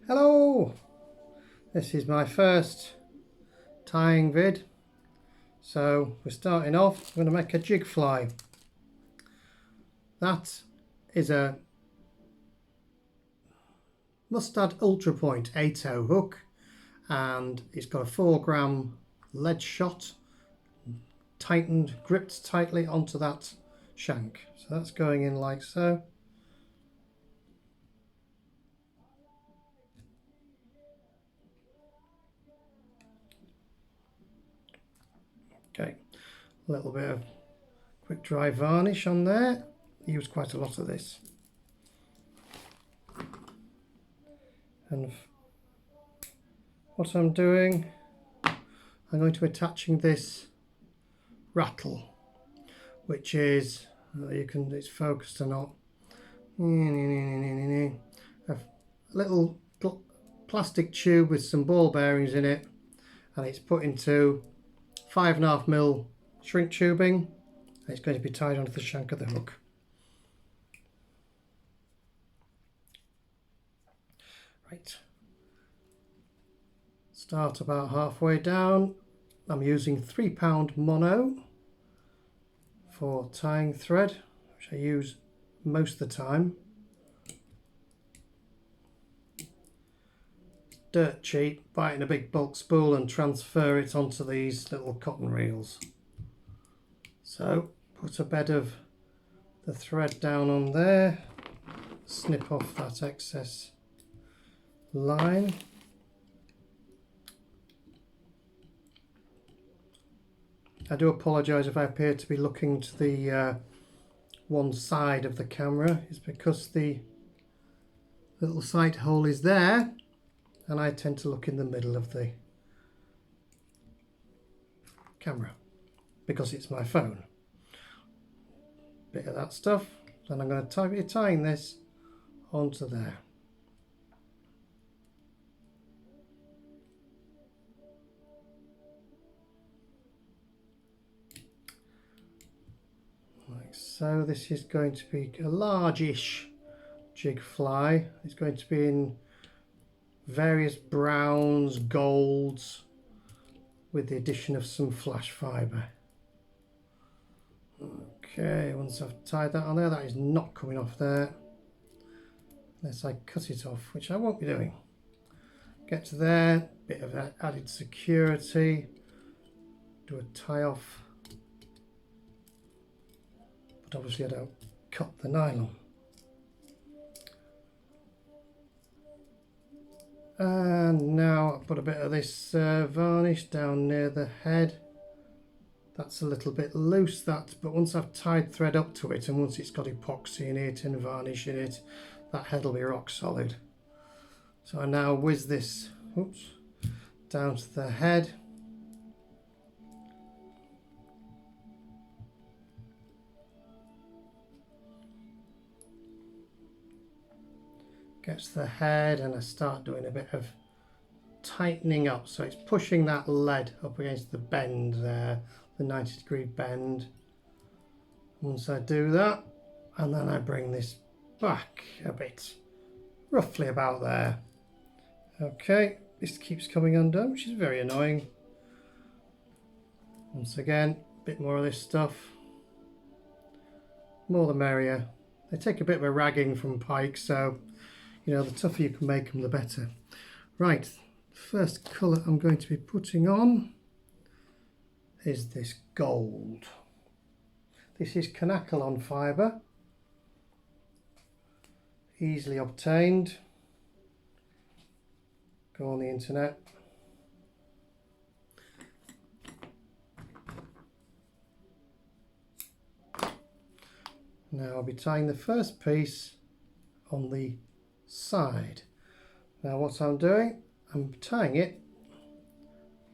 Hello! This is my first tying vid. So we're starting off, we're going to make a jig fly. That is a Mustad Ultra Point 8/0 hook, and it's got a 4-gram lead shot gripped tightly onto that shank. So that's going in like so. Okay, a little bit of quick dry varnish on there. I use quite a lot of this. And what I'm doing, I'm going to be attaching this rattle, which is, it's focused or not, a little plastic tube with some ball bearings in it, and it's put into 5.5mm shrink tubing, and it's going to be tied onto the shank of the hook. Right, start about halfway down. I'm using 3-pound mono for tying thread, which I use most of the time. Dirt cheap, buy it in a big bulk spool and transfer it onto these little cotton reels. So put a bed of the thread down on there, snip off that excess line. I do apologise if I appear to be looking to the one side of the camera. It's because the little sight hole is there, and I tend to look in the middle of the camera because it's my phone. Bit of that stuff, and I'm going to be tying this onto there. Like so. This is going to be a large-ish jig fly. It's going to be in various browns, golds, with the addition of some flash fibre. Okay, once I've tied that on there, that is not coming off there unless I cut it off, which I won't be doing. Get to there, bit of added security, do a tie off, but obviously I don't cut the nylon. And now I'll put a bit of this varnish down near the head. That's a little bit loose, that, but once I've tied thread up to it and once it's got epoxy in it and varnish in it, that head will be rock solid. So I now whiz this down to the head. Gets the head, and I start doing a bit of tightening up, so it's pushing that lead up against the bend there, the 90-degree bend. Once I do that, and then I bring this back a bit, roughly about there. Okay, this keeps coming undone, which is very annoying. Once again, a bit more of this stuff, more the merrier. They take a bit of a ragging from Pike, so you know, the tougher you can make them, the better. Right, the first colour I'm going to be putting on is this gold. This is Kanacalon fibre, easily obtained. Go on the internet. Now I'll be tying the first piece on the side. Now what I'm doing, I'm tying it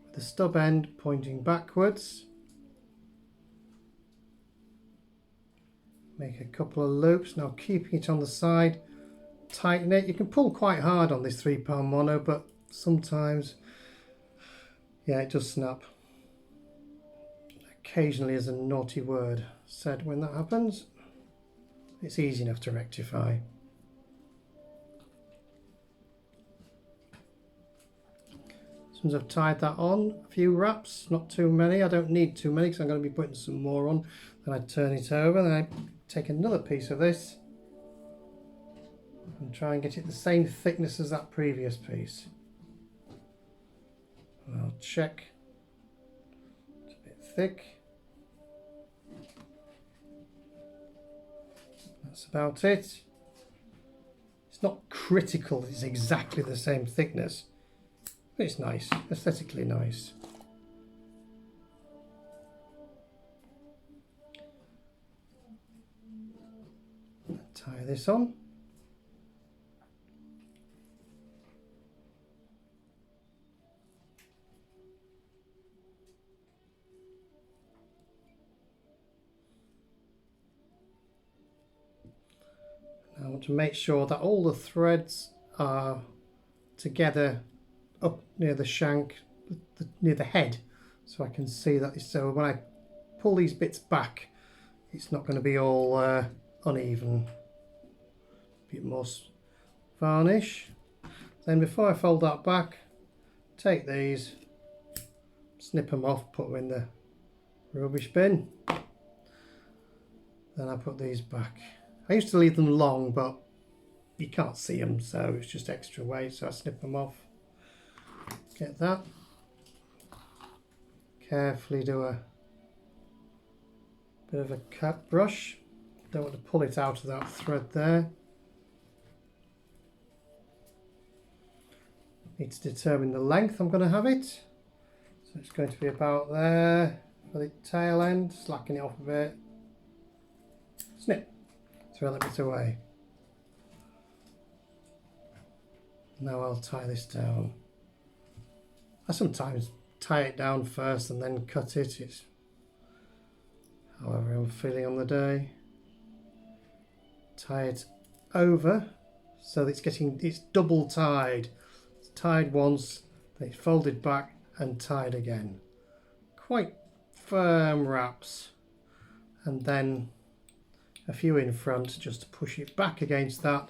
with the stub end pointing backwards. Make a couple of loops, now keeping it on the side, tighten it. You can pull quite hard on this 3-pound mono, but sometimes, yeah, it does snap. Occasionally is a naughty word said when that happens. It's easy enough to rectify. once I've tied that on, a few wraps, not too many. I don't need too many because I'm going to be putting some more on. Then I turn it over, then I take another piece of this and try and get it the same thickness as that previous piece. And I'll check. It's a bit thick. That's about it. It's not critical, it's exactly the same thickness, but it's nice, aesthetically nice. Tie this on. I want to make sure that all the threads are together up near the shank, near the head, so I can see that. So when I pull these bits back, it's not going to be all uneven. A bit more varnish. Then before I fold that back, take these, snip them off, put them in the rubbish bin. Then I put these back. I used to leave them long, but you can't see them, so it's just extra weight, so I snip them off. Get that. Carefully do a bit of a cut brush. Don't want to pull it out of that thread there. Need to determine the length I'm going to have it. So it's going to be about there for the tail end, slacken it off a bit. Snip. Throw that bit away. Now I'll tie this down. I sometimes tie it down first and then cut it. It's however I'm feeling on the day. Tie it over so that it's double tied. It's tied once, then it's folded back and tied again. Quite firm wraps, and then a few in front just to push it back against that,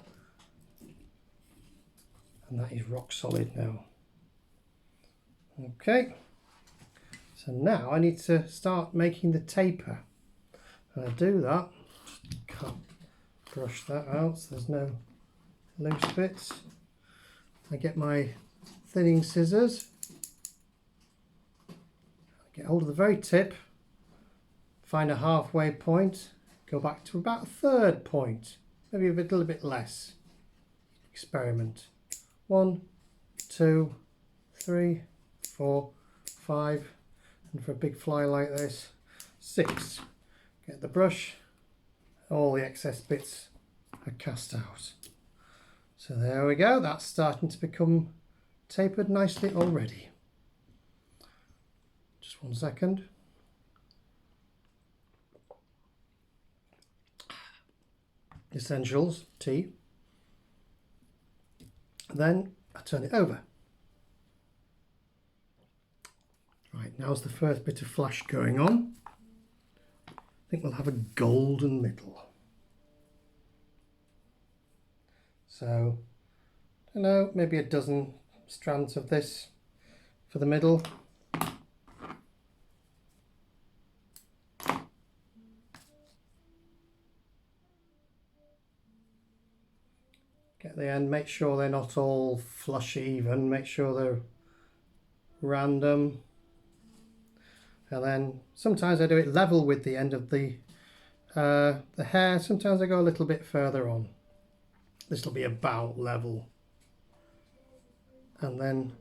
and that is rock solid now. Okay, so now I need to start making the taper, and I do that, just can't brush that out so there's no loose bits. I get my thinning scissors, get hold of the very tip, find a halfway point, go back to about a third point, maybe a little bit less. Experiment. 1, 2, 3, 4, 5, and for a big fly like this, 6. Get the brush, all the excess bits are cast out. So there we go, that's starting to become tapered nicely already. Just 1 second. Essentials, tea. Then I turn it over. Right, now's the first bit of flash going on. I think we'll have a golden middle. So, I don't know, maybe a dozen strands of this for the middle. Get the end, make sure they're not all flush even, make sure they're random. And then sometimes I do it level with the end of the hair, sometimes I go a little bit further on. This will be about level. And then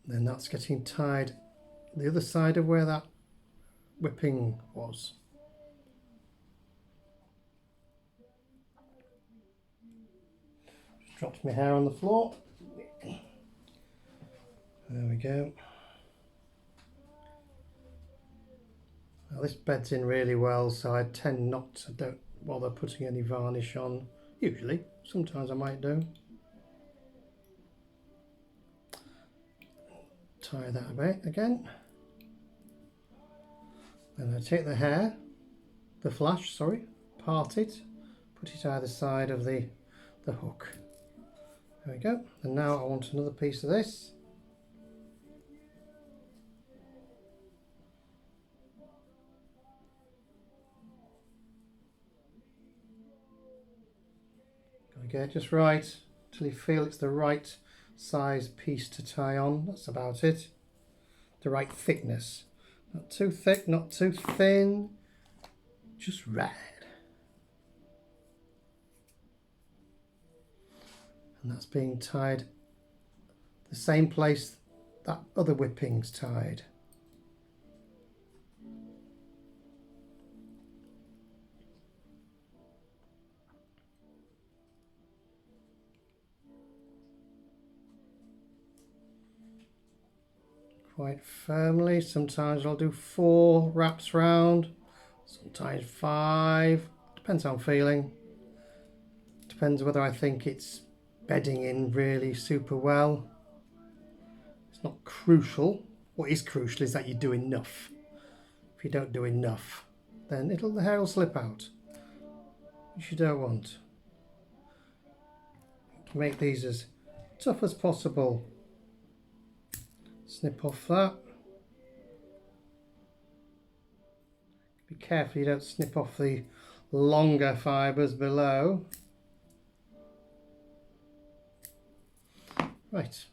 that's getting tied the other side of where that whipping was. Just dropped my hair on the floor. There we go. Now this beds in really well, so I tend not to, don't bother putting any varnish on. Usually, sometimes I might do. Tie that a bit again. Then I take the hair, the flash, sorry, part it, put it either side of the hook. There we go. And now I want another piece of this. Gotta get it just right until you feel it's the right size piece to tie on. That's about it. The right thickness. Not too thick, not too thin. Just right. And that's being tied the same place that other whipping's tied. Quite firmly. Sometimes I'll do 4 wraps round, sometimes 5. Depends how I'm feeling. Depends whether I think it's bedding in really super well. It's not crucial. What is crucial is that you do enough. If you don't do enough, then the hair will slip out, which you don't want. To make these as tough as possible. Snip off that. Be careful you don't snip off the longer fibres below. Right.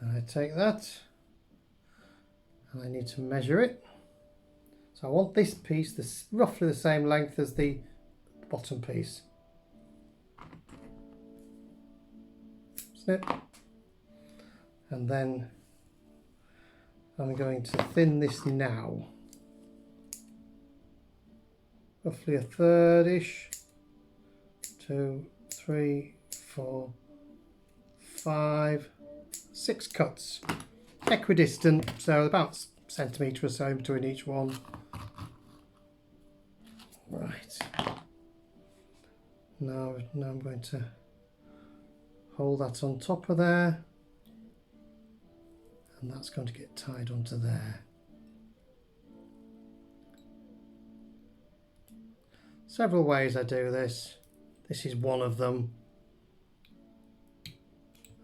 And I take that and I need to measure it. So I want this piece roughly the same length as the bottom piece. Snip. And then I'm going to thin this now. Roughly a third-ish. 2, 3, 4, 5, 6 cuts. Equidistant, so about a centimetre or so between each one. Right. Now I'm going to hold that on top of there. And that's going to get tied onto there. Several ways I do this. This is one of them.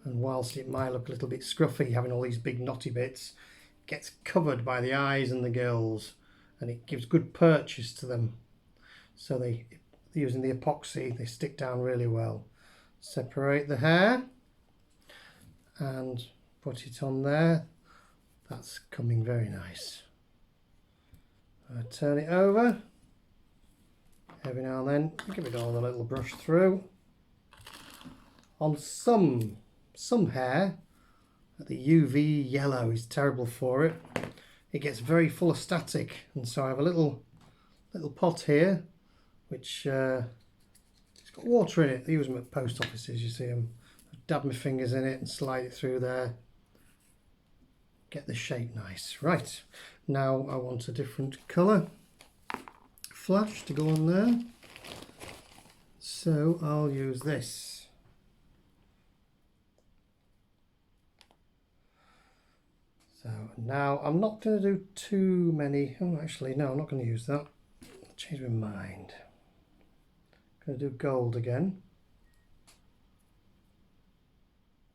And whilst it might look a little bit scruffy having all these big knotty bits, it gets covered by the eyes and the gills and it gives good purchase to them. So using the epoxy, they stick down really well. Separate the hair and put it on there. That's coming very nice. I turn it over. Every now and then, give it all a little brush through. On some hair, the UV yellow is terrible for it. It gets very full of static, and so I have a little pot here, which it's got water in it. I use them at post offices. You see them. I dab my fingers in it and slide it through there. Get the shape nice. Right, now I want a different colour flash to go on there. So I'll use this. So now I'm not going to do too many. Oh, actually, no, I'm not going to use that. I'll change my mind. I'm going to do gold again.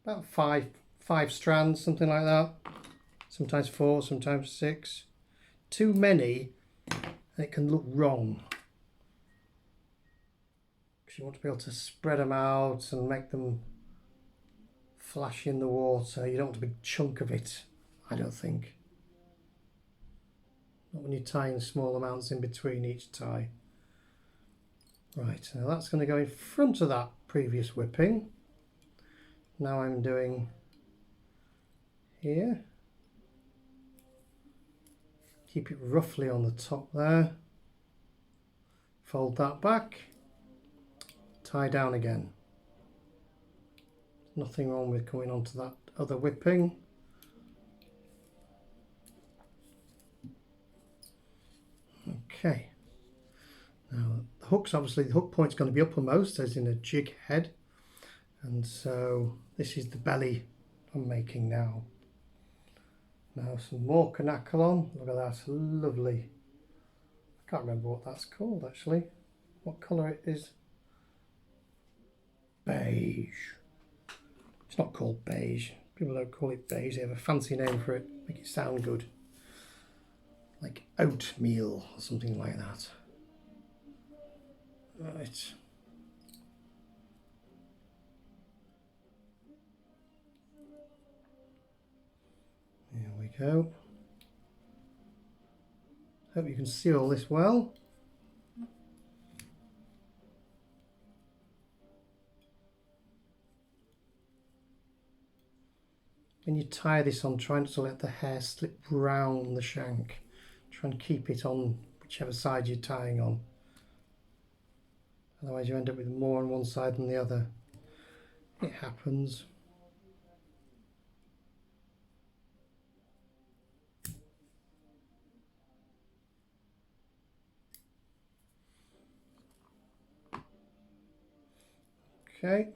About five strands, something like that. Sometimes 4, sometimes 6. Too many, and it can look wrong. Because you want to be able to spread them out and make them flash in the water. You don't want a big chunk of it, I don't think. Not when you're tying small amounts in between each tie. Right, now that's going to go in front of that previous whipping. Now I'm doing here. Keep it roughly on the top there. Fold that back. Tie down again. Nothing wrong with coming onto that other whipping. Okay. Now the hook's obviously, the hook point's going to be uppermost as in a jig head. And so this is the belly I'm making now. Now some more canacolon. Look at that, lovely. I can't remember what that's called actually. What colour it is? Beige. It's not called beige. People don't call it beige. They have a fancy name for it. Make it sound good. Like oatmeal or something like that. Right. There we go. Hope you can see all this well. When you tie this on, try not to let the hair slip round the shank. Try and keep it on whichever side you're tying on. Otherwise you end up with more on one side than the other. It happens. Okay.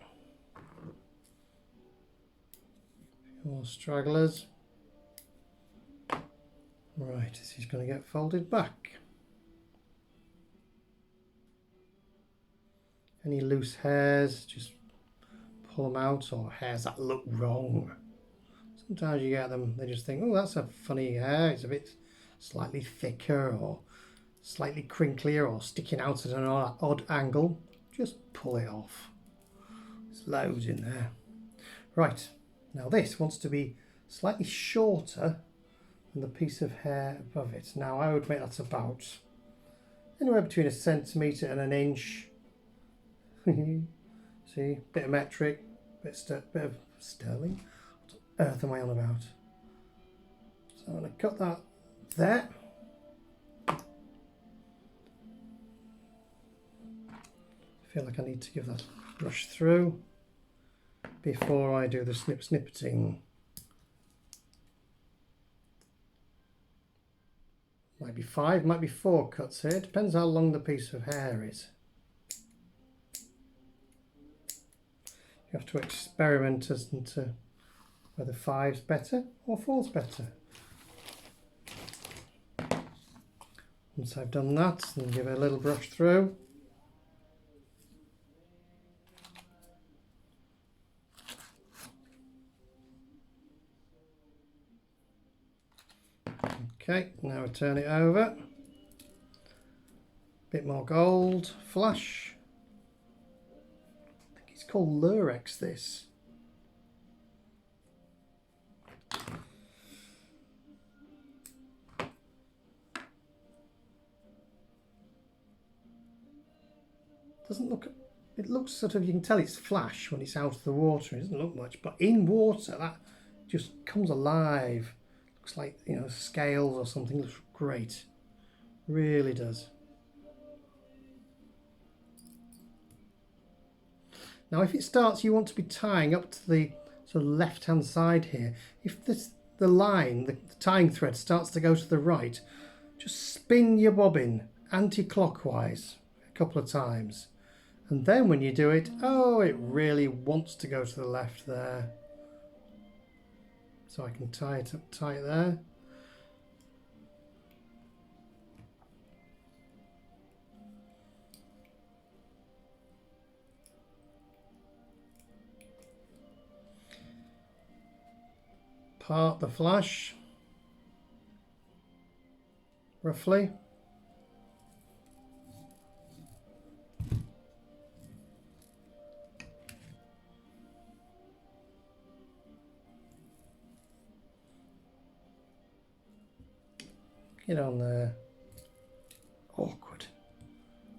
More stragglers. Right, this is going to get folded back. Any loose hairs, just pull them out, or hairs that look wrong. Sometimes you get them, they just think, oh, that's a funny hair, it's a bit slightly thicker or slightly crinklier or sticking out at an odd angle. Just pull it off. There's loads in there. Right, now this wants to be slightly shorter than the piece of hair above it. Now I would admit that's about anywhere between 1 centimetre and 1 inch. See, bit of metric, bit of sterling. What on earth am I on about? So I'm going to cut that there. I feel like I need to give that a brush through before I do the snippeting. Might be 5, might be 4 cuts here. Depends how long the piece of hair is. You have to experiment as to whether 5's better or 4's better. Once I've done that, then give it a little brush through. Okay, now I turn it over. Bit more gold, flash. I think it's called Lurex, this. Doesn't look, it looks sort of, you can tell it's flash when it's out of the water. It doesn't look much, but in water that just comes alive. Looks like, you know, scales or something. Looks great, really does. Now if it starts, you want to be tying up to the sort of left hand side here. If the line, the tying thread starts to go to the right, just spin your bobbin anti-clockwise a couple of times. And then when you do it, oh, it really wants to go to the left there. So I can tie it up tight there. Part the flash, roughly. Get on there. Awkward.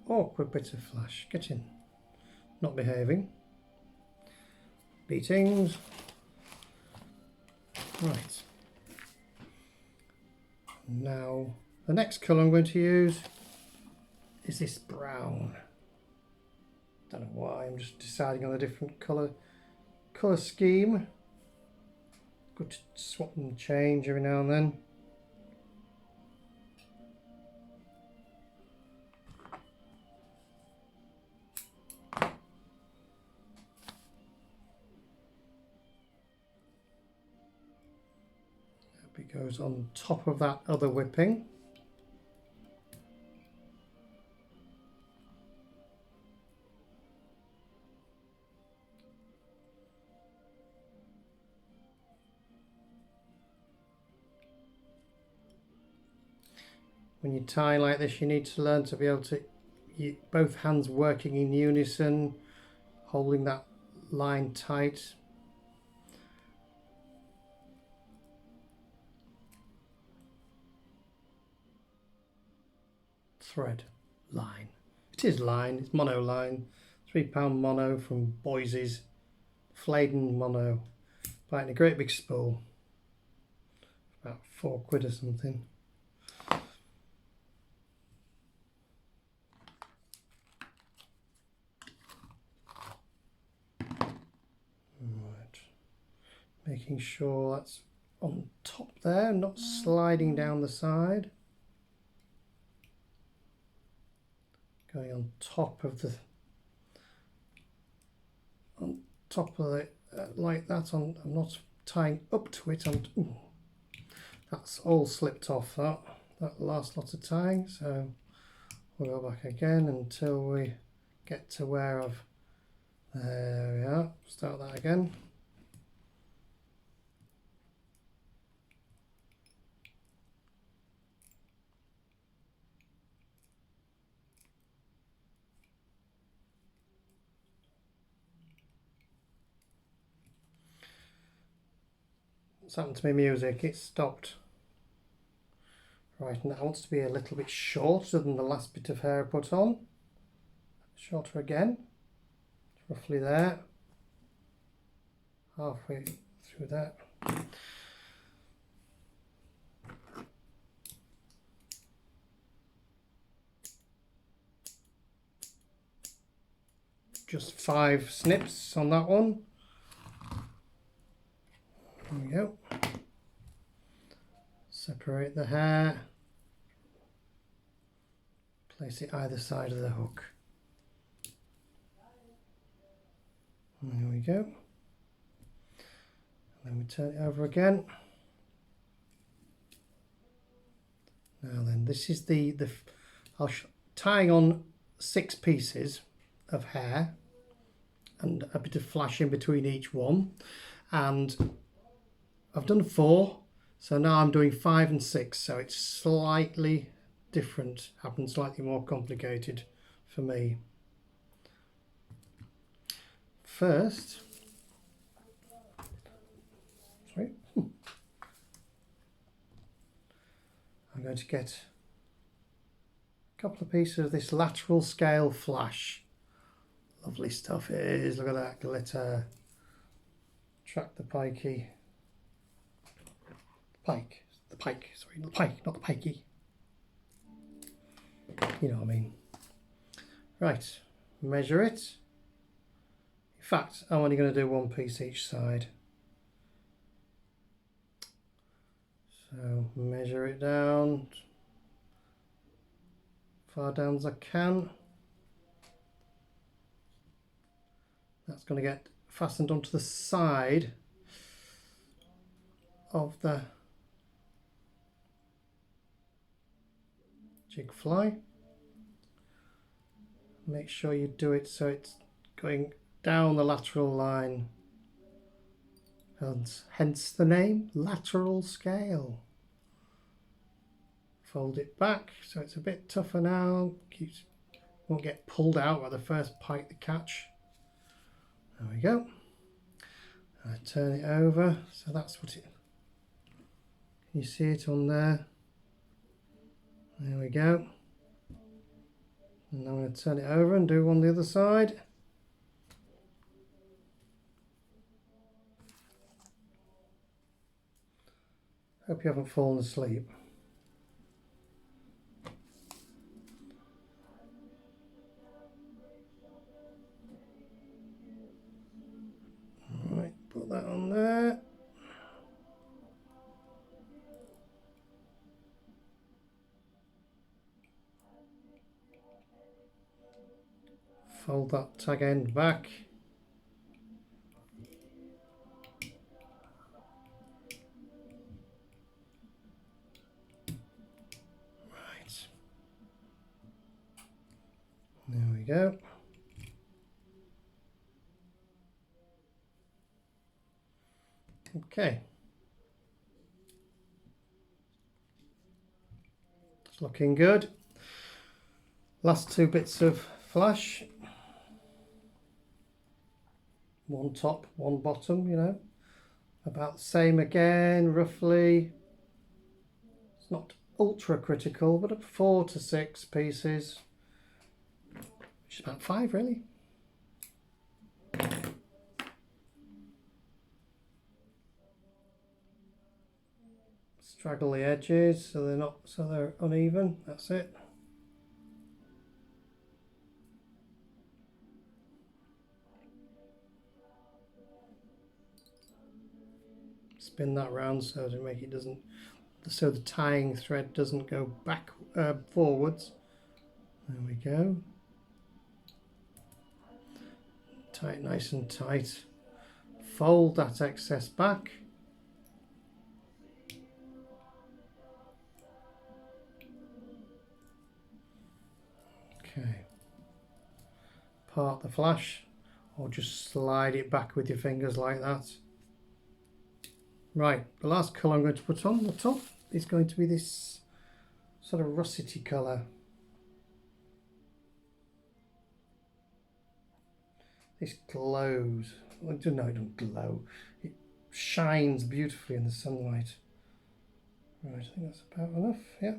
Awkward bit of flash. Get in. Not behaving. Beatings. Right. Now, the next colour I'm going to use is this brown. Don't know why, I'm just deciding on a different colour scheme. Good to swap and change every now and then. It goes on top of that other whipping. when you tie like this, you need to learn to be able to, both hands working in unison, holding that line tight. Thread, line. It is line, it's mono line. £3 mono from Boise's. Flayden mono. Buying a great big spool. About £4 or something. Right. Making sure that's on top there, not sliding down the side. Going on top of the like that. I'm not tying up to it. That's all slipped off that last lot of tying, so we'll go back again until we get to where there we are. Start that again. What's happened to my music? It stopped. Right, and that wants to be a little bit shorter than the last bit of hair I put on. Shorter again. It's roughly there. Halfway through that. Just 5 snips on that one. There we go. Separate the hair. Place it either side of the hook. And there we go. And then we turn it over again. Now then, this is tying on 6 pieces of hair and a bit of flash in between each one, and I've done 4, so now I'm doing 5 and 6, so it's slightly different, happens slightly more complicated for me. First, I'm going to get a couple of pieces of this lateral scale flash. Lovely stuff it is. Look at that glitter. Track the pikey. Pike. The pike. Sorry, not the pike, not the pikey. You know what I mean. Right. Measure it. In fact, I'm only going to do 1 piece each side. So measure it down. Far down as I can. That's going to get fastened onto the side of the jigfly. Make sure you do it so it's going down the lateral line, and hence the name lateral scale. Fold it back so it's a bit tougher now. Won't get pulled out by the first pike they catch. There we go. I turn it over, so that's what it. Can you see it on there? There we go. And I'm going to turn it over and do one on the other side. Hope you haven't fallen asleep. Right, put that on there. Fold that tag end back. Right. There we go. Okay. It's looking good. Last 2 bits of flash. One top, one bottom, you know. About the same again, roughly. It's not ultra critical, but 4 to 6 pieces. Which is about 5 really. Straggle the edges so they're uneven. That's it. Spin that round so to make it so the tying thread doesn't go back forwards. There we go. Tie it nice and tight. Fold that excess back. Okay. Part the flash, or just slide it back with your fingers like that. Right, the last colour I'm going to put on the top is going to be this sort of russety colour. This glows. No, it doesn't glow. It shines beautifully in the sunlight. Right, I think that's about enough. Yeah.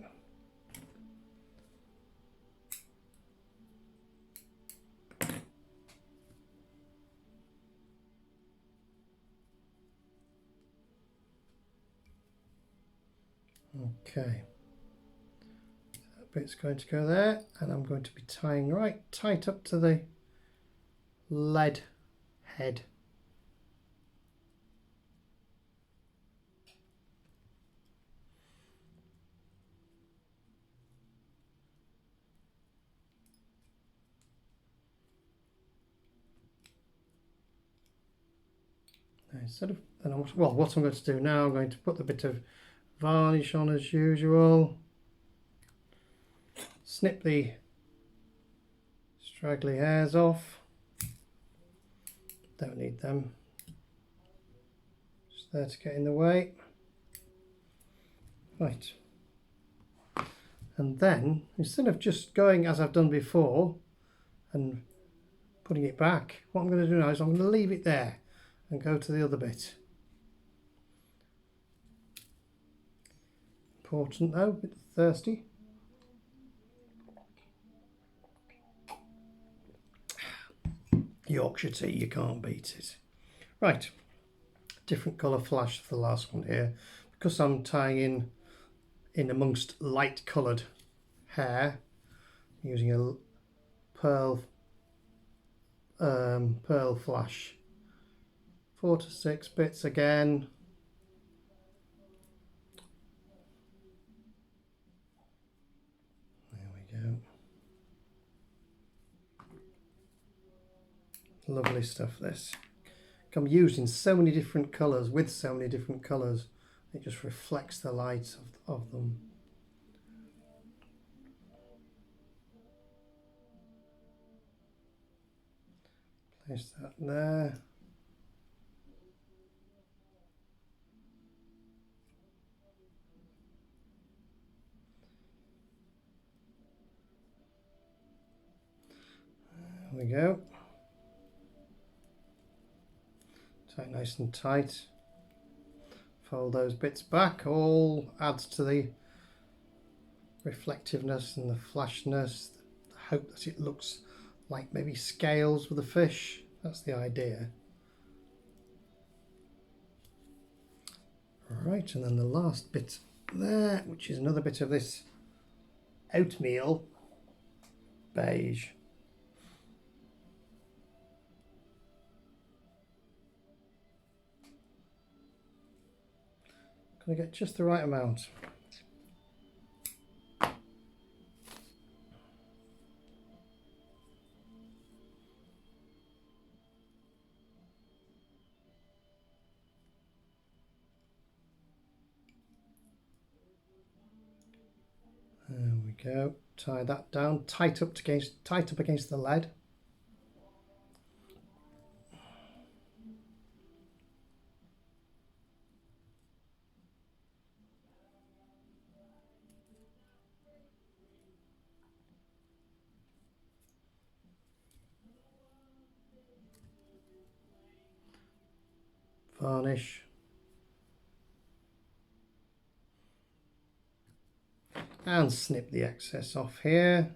Okay. That bit's going to go there, and I'm going to be tying right tight up to the lead head. Instead of, well, what I'm going to do now, I'm going to put the bit of varnish on as usual. Snip the straggly hairs off. Don't need them. Just there to get in the way. Right. And then, instead of just going as I've done before and putting it back, what I'm going to do now is I'm going to leave it there and go to the other bit. Important though, a bit thirsty. Yorkshire tea, you can't beat it. Right, different colour flash for the last one here. Because I'm tying in amongst light coloured hair, using a pearl flash. 4 to 6 bits again. There we go. Lovely stuff this. I'm using so many different colours with so many different colours. It just reflects the light of them. Place that there. There we go. Tie it nice and tight. Fold those bits back. All adds to the reflectiveness and the flashness. I hope that it looks like maybe scales with a fish. That's the idea. Right, and then the last bit there, which is another bit of this oatmeal beige. Gonna get just the right amount. There we go. Tie that down, tight up against the lead. varnish. And snip the excess off here.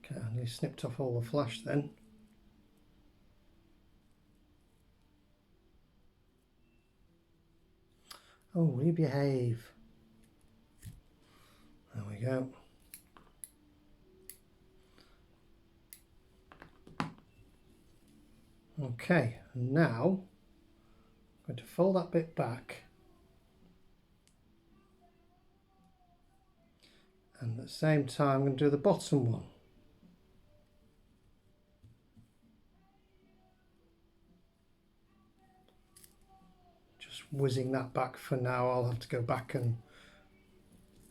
Okay, I nearly snipped off all the flash then. Oh, will you behave? There we go. Okay, now I'm going to fold that bit back. And at the same time, I'm going to do the bottom one. Just whizzing that back for now. I'll have to go back and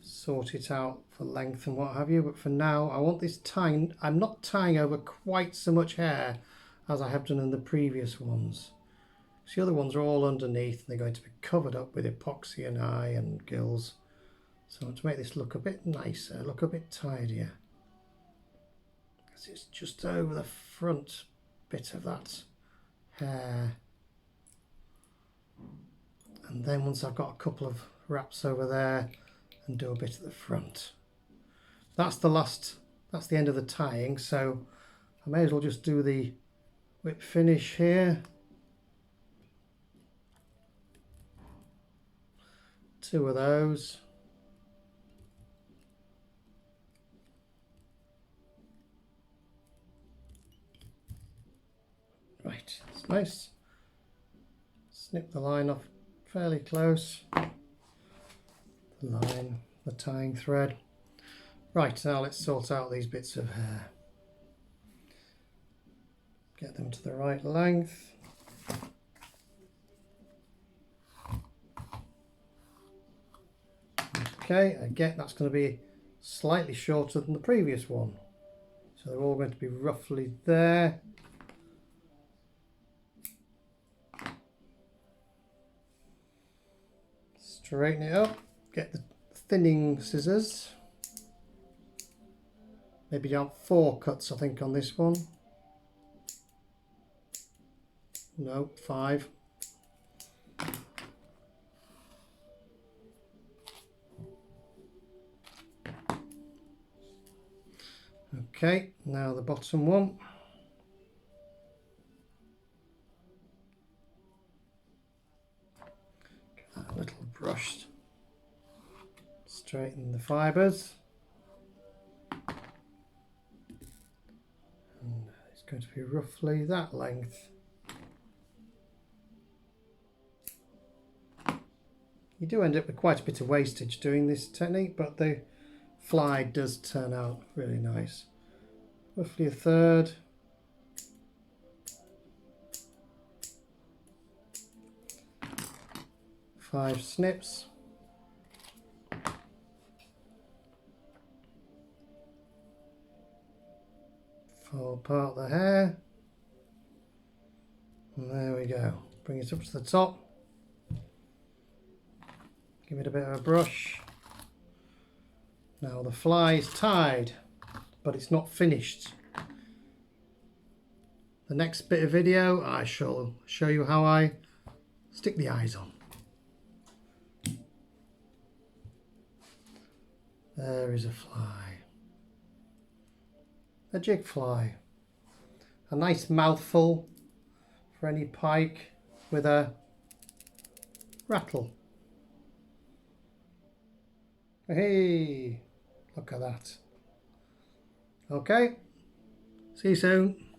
sort it out for length and what have you. But for now, I want this tying. I'm not tying over quite so much hair as I have done in the previous ones. So the other ones are all underneath. And they're going to be covered up with epoxy and eye and gills. So I want to make this look a bit nicer, look a bit tidier. Because it's just over the front bit of that hair. And then once I've got a couple of wraps over there and do a bit at the front. That's the end of the tying, so I may as well just do the whip finish here. 2 of those. Right, that's nice. Snip the line off fairly close. The line, the tying thread. Right, now let's sort out these bits of hair. Get them to the right length. Okay, again that's going to be slightly shorter than the previous one. So they're all going to be roughly there. Straighten it up, get the thinning scissors. Maybe down 4 cuts I think on this one. No, 5. Okay, now the bottom one. Get that a little brushed. Straighten the fibres. And it's going to be roughly that length. You do end up with quite a bit of wastage doing this technique, but the fly does turn out really nice. Roughly 1/3. Five snips. Fold apart the hair. And there we go. Bring it up to the top. Give it a bit of a brush. Now the fly is tied, but it's not finished. The next bit of video I shall show you how I stick the eyes on. There is a fly. A jig fly. A nice mouthful for any pike with a rattle. Hey, look at that. Okay, see you soon.